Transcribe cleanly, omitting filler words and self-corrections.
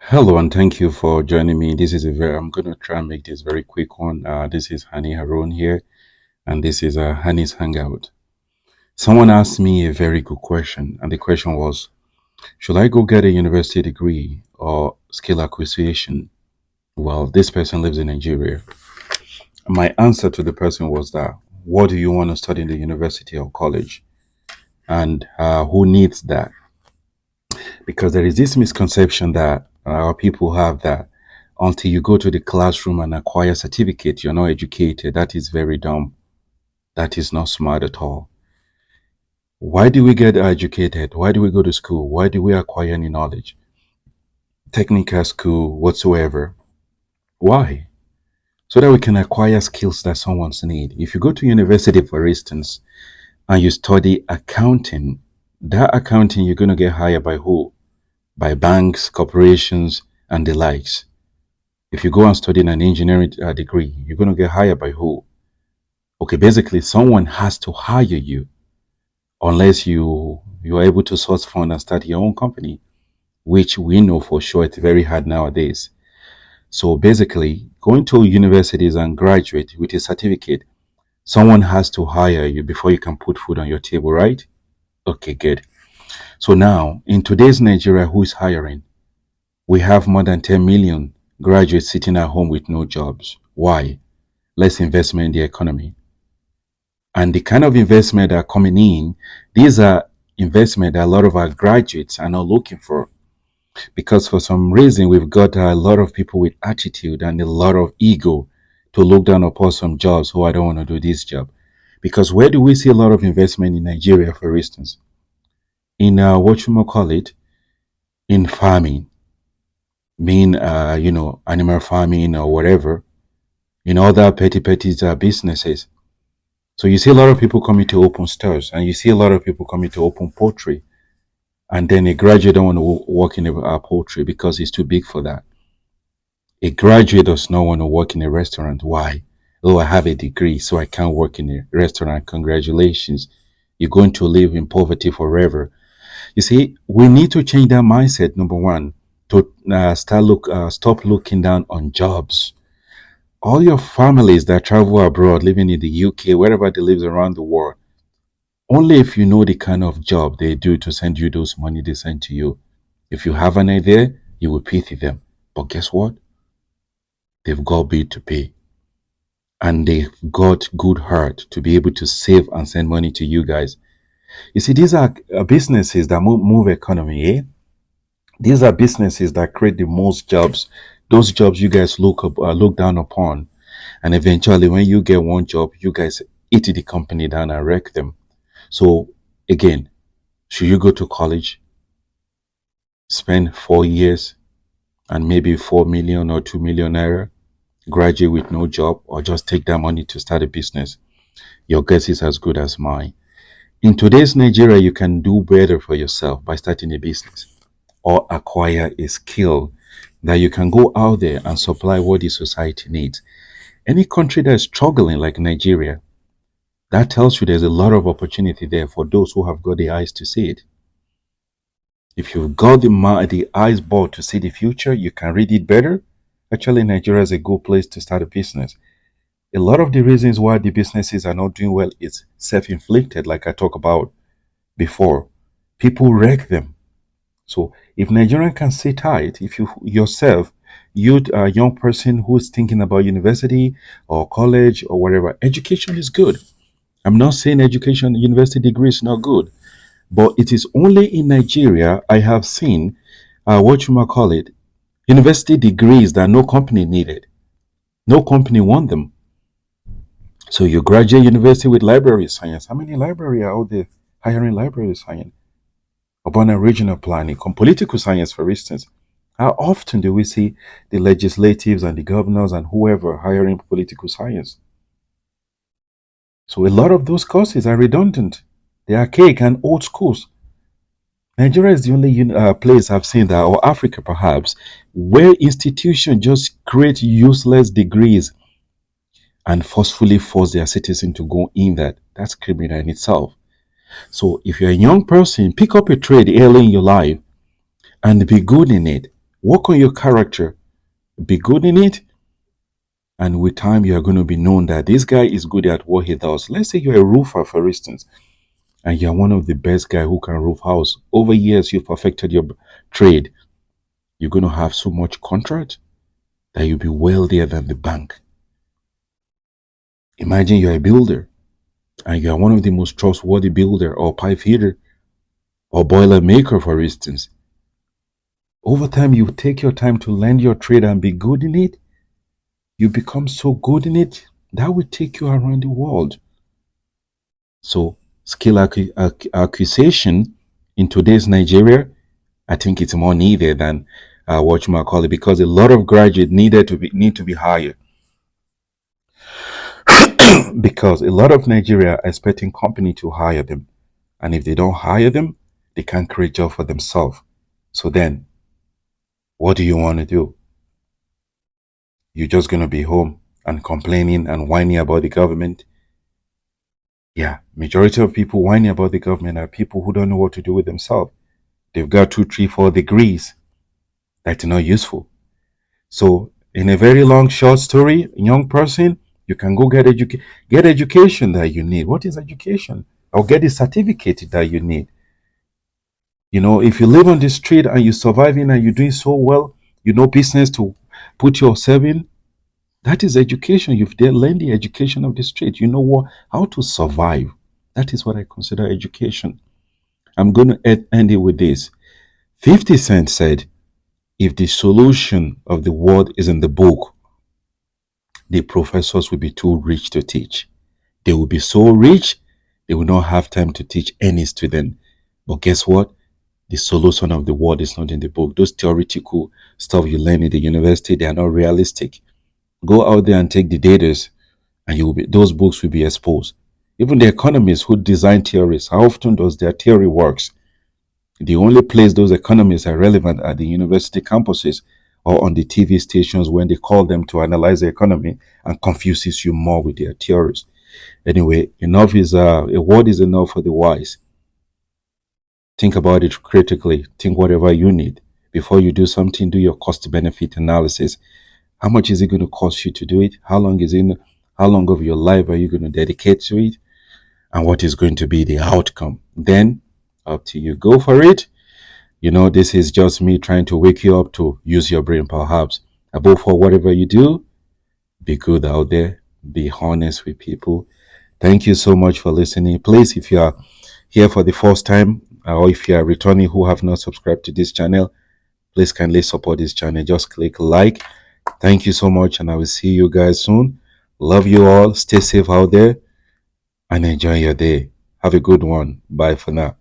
Hello and thank you for joining me. I'm going to try and make this very quick one. This is Hani Harun here, and this is Hani's Hangout. Someone asked me a very good question, and the question was, should I go get a university degree or skill acquisition? Well, this person lives in Nigeria. My answer to the person was that, what do you want to study in the university or college? And who needs that? Because there is this misconception that our people have that until you go to the classroom and acquire a certificate, you're not educated. That is very dumb. That is not smart at all. Why do we get educated? Why do we go to school? Why do we acquire any knowledge? Technical school, whatsoever. Why? So that we can acquire skills that someone's need. If you go to university, for instance, and you study accounting, that accounting you're going to get hired by who? By banks, corporations, and the likes. If you go and study an engineering degree, you're going to get hired by who? Okay, basically, someone has to hire you unless you're able to source fund and start your own company, which we know for sure it's very hard nowadays. So basically, going to universities and graduate with a certificate, someone has to hire you before you can put food on your table, right? Okay, good. So now, in today's Nigeria, who is hiring? We have more than 10 million graduates sitting at home with no jobs. Why? Less investment in the economy. And the kind of investment that are coming in, these are investment that a lot of our graduates are not looking for. Because for some reason, we've got a lot of people with attitude and a lot of ego to look down upon some jobs. Oh, I don't want to do this job. Because where do we see a lot of investment in Nigeria, for instance? In what you call it, in farming, mean animal farming or whatever, in other petty businesses. So you see a lot of people coming to open stores, and you see a lot of people coming to open poultry, and then a graduate don't want to work in a poultry because it's too big for that. A graduate does not want to work in a restaurant. Why? Oh, I have a degree, so I can't work in a restaurant. Congratulations, you're going to live in poverty forever. You see, we need to change that mindset. Number one, to stop looking down on jobs. All your families that travel abroad, living in the UK, wherever they live around the world, only if you know the kind of job they do to send you those money they send to you. If you have an idea, you will pity them. But guess what? They've got bill to pay. And they've got good heart to be able to save and send money to you guys. You see, these are businesses that move economy, eh? These are businesses that create the most jobs. Those jobs you guys look down upon. And eventually, when you get one job, you guys eat the company down and wreck them. So, again, should you go to college, spend 4 years and maybe 4 million or 2 million naira, graduate with no job, or just take that money to start a business? Your guess is as good as mine. In today's Nigeria, you can do better for yourself by starting a business or acquire a skill that you can go out there and supply what the society needs. Any country that is struggling like Nigeria, that tells you there's a lot of opportunity there for those who have got the eyes to see it. If you've got the eyes ball to see the future, you can read it better. Actually, Nigeria is a good place to start a business. A lot of the reasons why the businesses are not doing well is self-inflicted, like I talked about before. People wreck them. So if Nigerian can sit tight, if you yourself, you a young person who's thinking about university or college or whatever, education is good. I'm not saying education, university degree is not good, but it is only in Nigeria I have seen what you might call it, university degrees that no company needed. No company want them. So you graduate university with library science. How many library are out there hiring library science? Urban and regional planning, political science, for instance. How often do we see the legislatives and the governors and whoever hiring political science? So a lot of those courses are redundant. They are archaic and old schools. Nigeria is the only place I've seen that, or Africa perhaps, where institutions just create useless degrees and forcefully force their citizens to go in that. That's criminal in itself. So if you're a young person, pick up a trade early in your life and be good in it. Work on your character. Be good in it. And with time, you are going to be known that this guy is good at what he does. Let's say you're a roofer, for instance, and you're one of the best guy who can roof house. Over years, you've perfected your trade. You're going to have so much contract that you'll be wealthier than the bank. Imagine you're a builder and you're one of the most trustworthy builder or pipe fitter or boiler maker, for instance. Over time, you take your time to learn your trade and be good in it. You become so good in it that will take you around the world. So, skill acquisition in today's Nigeria, I think it's more needed than what you might call it, because a lot of graduates need to be hired. Because a lot of Nigeria are expecting company to hire them, and if they don't hire them, they can't create job for themselves. So then, what do you want to do? You're just gonna be home and complaining and whining about the government. Yeah, majority of people whining about the government are people who don't know what to do with themselves. They've got 2, 3, 4 degrees that's not useful. So, in a very long, short story, young person, you can go get education that you need. What is education? Or get the certificate that you need. You know, if you live on the street and you're surviving and you're doing so well, you know business to put yourself in. That is education. You've learned the education of the street. You know what, how to survive. That is what I consider education. I'm going to end it with this. 50 Cent said, if the solution of the world is in the book, the professors will be too rich to teach. They will be so rich, they will not have time to teach any student. But guess what? The solution of the world is not in the book. Those theoretical stuff you learn in the university, they are not realistic. Go out there and take the data, and those books will be exposed. Even the economists who design theories, how often does their theory works? The only place those economists are relevant are the university campuses or on the TV stations when they call them to analyze the economy and confuses you more with their theories. Anyway, enough is a word is enough for the wise. Think about it critically. Think whatever you need. Before you do something, do your cost benefit analysis. How much is it going to cost you to do it? How long of your life are you going to dedicate to it? And what is going to be the outcome? Then up to you. Go for it. You know, this is just me trying to wake you up to use your brain perhaps. Above all, whatever you do, be good out there. Be honest with people. Thank you so much for listening. Please, if you are here for the first time, or if you are returning who have not subscribed to this channel, please kindly support this channel. Just click like. Thank you so much, and I will see you guys soon. Love you all. Stay safe out there and enjoy your day. Have a good one. Bye for now.